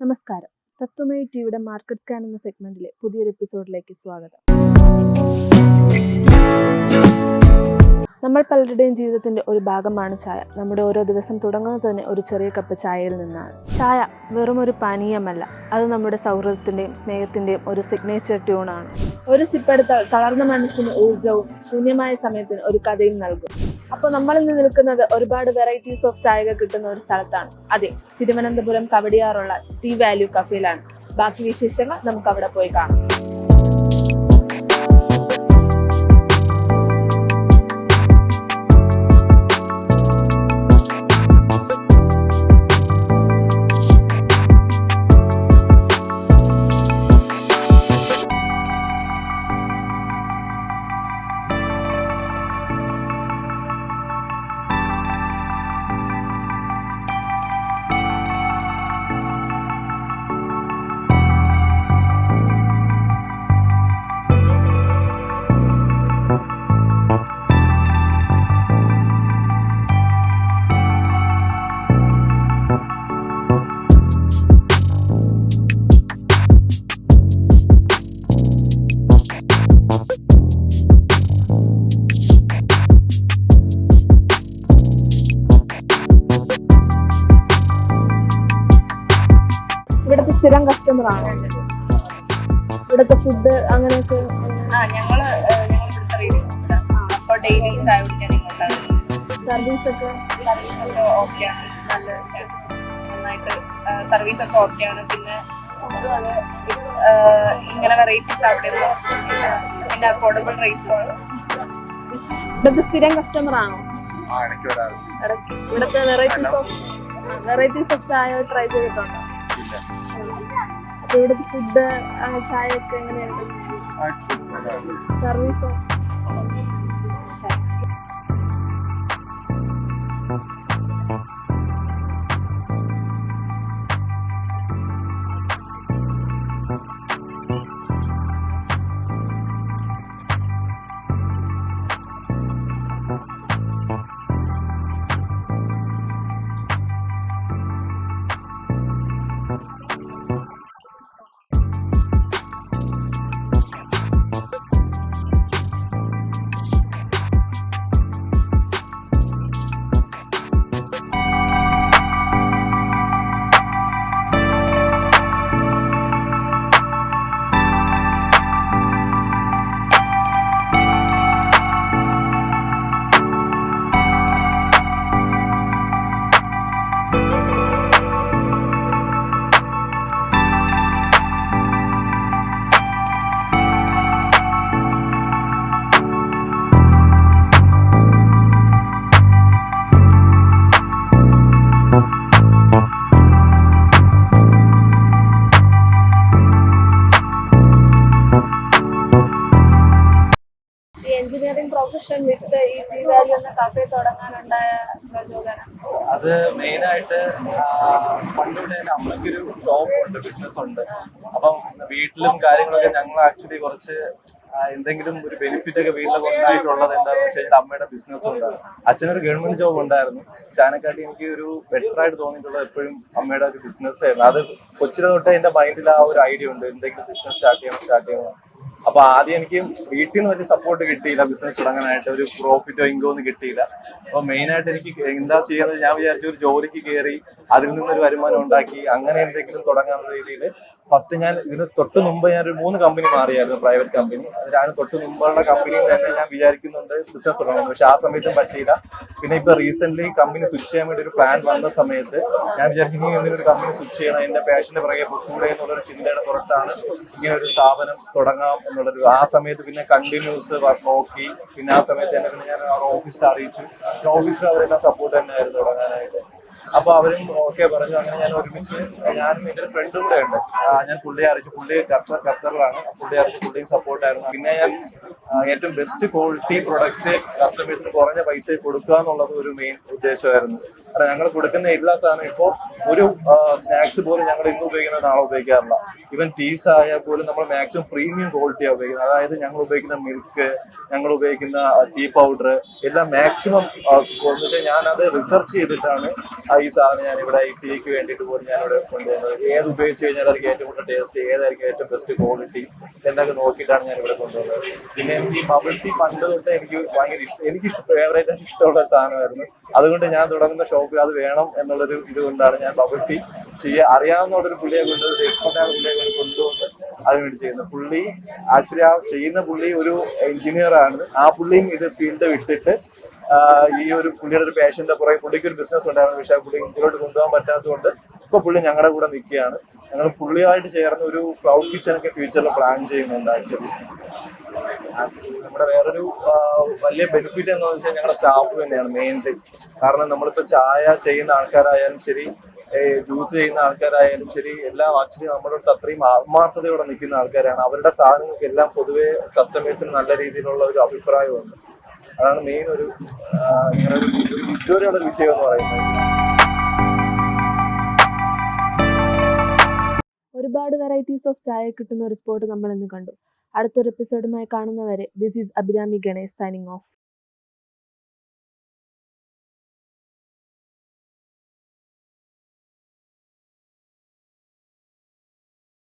നമസ്കാരം. തത്വമയി ടിവിയുടെ market scan എന്ന സെഗ്മെന്റിലെ പുതിയൊരു എപ്പിസോഡിലേക്ക് സ്വാഗതം. നമ്മൾ പലരുടെയും ജീവിതത്തിന്റെ ഒരു ഭാഗമാണ് ചായ. നമ്മുടെ ഓരോ ദിവസം തുടങ്ങുന്നത് തന്നെ ഒരു ചെറിയ കപ്പ് ചായയിൽ നിന്നാണ്. ചായ വെറും ഒരു പാനീയമല്ല, അത് നമ്മുടെ സൗഹൃദത്തിന്റെയും സ്നേഹത്തിന്റെയും ഒരു സിഗ്നേച്ചർ ട്യൂണാണ്. ഒരു സിപ്പെടുത്താൽ തളർന്ന മനസ്സിന് ഊർജവും ശൂന്യമായ സമയത്തിന് ഒരു കഥയും നൽകും. അപ്പോൾ നമ്മളിന്ന് നിൽക്കുന്നത് ഒരുപാട് വെറൈറ്റീസ് ഓഫ് ചായകൾ കിട്ടുന്ന ഒരു സ്ഥലത്താണ്. അതെ, തിരുവനന്തപുരം കവടിയാറുള്ള ടീ വാല്യൂ കഫേയിലാണ്. ബാക്കി വിശേഷങ്ങൾ നമുക്ക് അവിടെ പോയി കാണാം. ഇവിടുത്തെ സ്ഥിരം കസ്റ്റമർ ആണ്. ഇവിടുത്തെ ഫുഡ് അങ്ങനെയൊക്കെ ഞങ്ങള് ഡെയിലി ചായ കുടിക്കാൻ സർവീസ് ഒക്കെ ഓക്കെയാണ്. നന്നായിട്ട് സർവീസ് ഒക്കെ ഓക്കെയാണ്. പിന്നെ ഫുഡും അത് ഇങ്ങനെ വെറൈറ്റീസ് അവിടെ പിന്നെ അഫോർഡബിൾ റേറ്റുമാണ്. ഇവിടുത്തെ സ്ഥിരം കസ്റ്റമർ ആണോ? ഇടയ്ക്ക് ഇവിടുത്തെ വെറൈറ്റീസ് ഓഫ് ചായ ട്രൈ ചെയ്തിട്ടുണ്ടോ? അപ്പൊ ഇവിടുത്തെ ഫുഡ് ചായ ഒക്കെ എങ്ങനെയുണ്ട്? സർവീസോ? എഞ്ചിനീയറിംഗ് പ്രൊഫഷൻ വിട്ട് ഈ ടീ വാല്യൂ എന്ന കഫേ തുടങ്ങാനുണ്ടായ പ്രചോദനം? അത് മെയിനായിട്ട് പണ്ടുകൂടെ എൻ്റെ അമ്മയ്ക്കൊരു ഷോപ്പ് ഉണ്ട്, ബിസിനസ് ഉണ്ട്. അപ്പം വീട്ടിലും കാര്യങ്ങളൊക്കെ ഞങ്ങൾ ആക്ച്വലി കുറച്ച് എന്തെങ്കിലും ഒരു ബെനിഫിറ്റ് ഒക്കെ വീട്ടിലൊക്കെ ഉണ്ടായിട്ടുള്ളത് എന്താണെന്ന് വെച്ച് കഴിഞ്ഞാൽ അമ്മയുടെ ബിസിനസ് ഉണ്ടായിരുന്നു. അച്ഛനൊരു ഗവൺമെന്റ് ജോബ് ഉണ്ടായിരുന്നു. അതിനെക്കാട്ടി എനിക്ക് ഒരു ബെറ്റർ ആയിട്ട് തോന്നിയിട്ടുള്ളത് എപ്പോഴും അമ്മയുടെ ഒരു ബിസിനസ് ആയിരുന്നു. അത് കൊച്ചിലെ തൊട്ടേ എൻ്റെ മൈൻഡിൽ ആ ഒരു ഐഡിയ ഉണ്ട്, എന്തെങ്കിലും ബിസിനസ് സ്റ്റാർട്ട് ചെയ്യണം. അപ്പൊ ആദ്യം എനിക്ക് വീട്ടിൽ നിന്ന് വലിയ സപ്പോർട്ട് കിട്ടിയില്ല, ബിസിനസ് തുടങ്ങാനായിട്ട് ഒരു പ്രോഫിറ്റോ ഇൻകോ ഒന്നും കിട്ടിയില്ല. അപ്പൊ മെയിനായിട്ട് എനിക്ക് എന്താ ചെയ്യുന്നത്, ഞാൻ വിചാരിച്ചു ഒരു ജോലിക്ക് കയറി അതിൽ നിന്നൊരു വരുമാനം ഉണ്ടാക്കി അങ്ങനെ എന്തെങ്കിലും തുടങ്ങാനുള്ള രീതിയിൽ ഫസ്റ്റ് ഞാൻ ഇതിന് തൊട്ട് മുമ്പ് ഞാനൊരു 3 കമ്പനി മാറിയായിരുന്നു, പ്രൈവറ്റ് കമ്പനി. അതിന് തൊട്ട് മുമ്പുള്ള കമ്പനിയിൽ തന്നെ ഞാൻ വിചാരിക്കുന്നുണ്ട് ബിസിനസ് തുടങ്ങുന്നത്, പക്ഷെ ആ സമയത്തും പറ്റിയില്ല. പിന്നെ ഇപ്പൊ റീസെന്റ് കമ്പനി സ്വിച്ച് ചെയ്യാൻ വേണ്ടി ഒരു പ്ലാൻ വന്ന സമയത്ത് ഞാൻ വിചാരിച്ചു ഇനി എന്തെങ്കിലും ഒരു കമ്പനി സ്വിച്ച് ചെയ്യണം, എന്റെ പാഷന്റെ പുറകെ കൂടെ എന്നുള്ളൊരു ചിന്തയുടെ പുറത്താണ് ഇങ്ങനെ ഒരു സ്ഥാപനം തുടങ്ങാം എന്നുള്ളൊരു. ആ സമയത്ത് പിന്നെ കണ്ടിന്യൂസ് നോക്കി, പിന്നെ ആ സമയത്ത് തന്നെ പിന്നെ ഞാൻ ഓഫീസിൽ അറിയിച്ചു. ഓഫീസിൽ അവരെല്ലാം സപ്പോർട്ട് തന്നെയായിരുന്നു തുടങ്ങാനായിട്ട്. അപ്പൊ അവരും ഓക്കെ പറഞ്ഞു. അങ്ങനെ ഞാൻ ഒരുമിച്ച്, ഞാനും എൻ്റെ ഒരു ഫ്രണ്ടും കൂടെ ഉണ്ട്, ഞാൻ പുള്ളിയെ അറിയിച്ചു. പുള്ളി ഖത്തറിലാണ്. പുള്ളിയെ അറിയിച്ചു, പുള്ളിയും സപ്പോർട്ടായിരുന്നു. പിന്നെ ഞാൻ ഏറ്റവും ബെസ്റ്റ് ക്വാളിറ്റി പ്രൊഡക്റ്റ് കസ്റ്റമേഴ്സിന് കുറഞ്ഞ പൈസ കൊടുക്കുക എന്നുള്ളത് ഒരു മെയിൻ ഉദ്ദേശമായിരുന്നു. അല്ല ഞങ്ങൾ കൊടുക്കുന്ന എല്ലാ സാധനവും ഇപ്പോൾ ഒരു സ്നാക്സ് പോലും ഞങ്ങൾ ഇന്ന് ഉപയോഗിക്കുന്നത് നാളെ ഉപയോഗിക്കാറില്ല. ഈവൻ ടീസ് ആയാൽ പോലും നമ്മൾ മാക്സിമം പ്രീമിയം ക്വാളിറ്റിയാണ് ഉപയോഗിക്കുന്നത്. അതായത് ഞങ്ങൾ ഉപയോഗിക്കുന്ന മിൽക്ക്, ഞങ്ങൾ ഉപയോഗിക്കുന്ന ടീ പൗഡർ എല്ലാം മാക്സിമം എന്ന് വെച്ചാൽ ഞാനത് റിസർച്ച് ചെയ്തിട്ടാണ് ഈ സാധനം ഞാനിവിടെ ഈ ടീക്ക് വേണ്ടിയിട്ട് പോലും ഞാനിവിടെ കൊണ്ടുവന്നത്. ഏത് ഉപയോഗിച്ച് കഴിഞ്ഞാൽ എനിക്ക് ഏറ്റവും കൂടുതൽ ടേസ്റ്റ്, ഏതായിരിക്കും ഏറ്റവും ബെസ്റ്റ് ക്വാളിറ്റി എന്നൊക്കെ നോക്കിയിട്ടാണ് ഞാൻ ഇവിടെ കൊണ്ടുവന്നത്. പിന്നെ എനിക്ക് ഈ ബബിൾ ടീ പണ്ട് തൊട്ട് എനിക്ക് ഭയങ്കര എനിക്ക് ഫേവറേറ്റ് ആയിട്ട് ഇഷ്ടമുള്ള ഒരു സാധനമായിരുന്നു. അതുകൊണ്ട് ഞാൻ തുടങ്ങുന്ന ഷോപ്പിൽ അത് വേണം എന്നുള്ളൊരു ഇതുകൊണ്ടാണ് ഞാൻ ബബിൾ ടീ അറിയാവുന്ന ഒരു പുള്ളിയെ കൊണ്ട് എക്സ്പെർട്ടാണ് പുള്ളിയെ കൊണ്ടുവന്ന് അതിനുവേണ്ടി ചെയ്യുന്നത്. പുള്ളി ആക്ച്വലി ആ ചെയ്യുന്ന പുള്ളി ഒരു എഞ്ചിനീയർ ആണ്. ആ പുള്ളിയും ഇത് ഫീൽഡ് വിട്ടിട്ട് ഈ ഒരു പുള്ളിയുടെ ഒരു പാഷന്റെ പുറകെ പുള്ളിക്ക് ഒരു ബിസിനസ് ഉണ്ടായിരുന്നു. പക്ഷെ ആ പുള്ളി ഇതിലോട്ട് കൊണ്ടുപോകാൻ പറ്റാത്തതുകൊണ്ട് ഇപ്പൊ പുള്ളി ഞങ്ങളുടെ കൂടെ നിൽക്കുകയാണ്. ഞങ്ങൾ പുള്ളിയായിട്ട് ചേർന്ന് ഒരു ക്ലൗഡ് കിച്ചണൊക്കെ ഫ്യൂച്ചറിൽ പ്ലാൻ ചെയ്യുന്നുണ്ട്. ആക്ച്വലി നമ്മുടെ വേറൊരു വലിയ ബെനിഫിറ്റ് എന്ന് വെച്ചാൽ ഞങ്ങളുടെ സ്റ്റാഫ് തന്നെയാണ് മെയിൻലി. കാരണം നമ്മളിപ്പോ ചായ ചെയ്യുന്ന ആൾക്കാരായാലും ശരി, ജ്യൂസ് ചെയ്യുന്ന ആൾക്കാരായാലും ശരി, എല്ലാം ആക്ച്വലി നമ്മളോട് അത്രയും ആത്മാർത്ഥതയോടെ നിൽക്കുന്ന ആൾക്കാരാണ്. അവരുടെ സാധനങ്ങൾക്ക് എല്ലാം പൊതുവെ കസ്റ്റമേഴ്സിന് നല്ല രീതിയിലുള്ള ഒരു അഭിപ്രായമുണ്ട്. അതാണ് മെയിൻ ഒരു ഇങ്ങനെ ഒരു ഇതുവരെയുള്ള വിജയം എന്ന് പറയുന്നത്. ഒരുപാട് വെറൈറ്റീസ് ഓഫ് ചായ കിട്ടുന്ന ഒരു സ്പോട്ട് നമ്മൾ ഇന്ന് കണ്ടു. അടുത്തൊരു എപ്പിസോഡുമായി കാണുന്നവരെ this is Abhirami Ganesh signing off.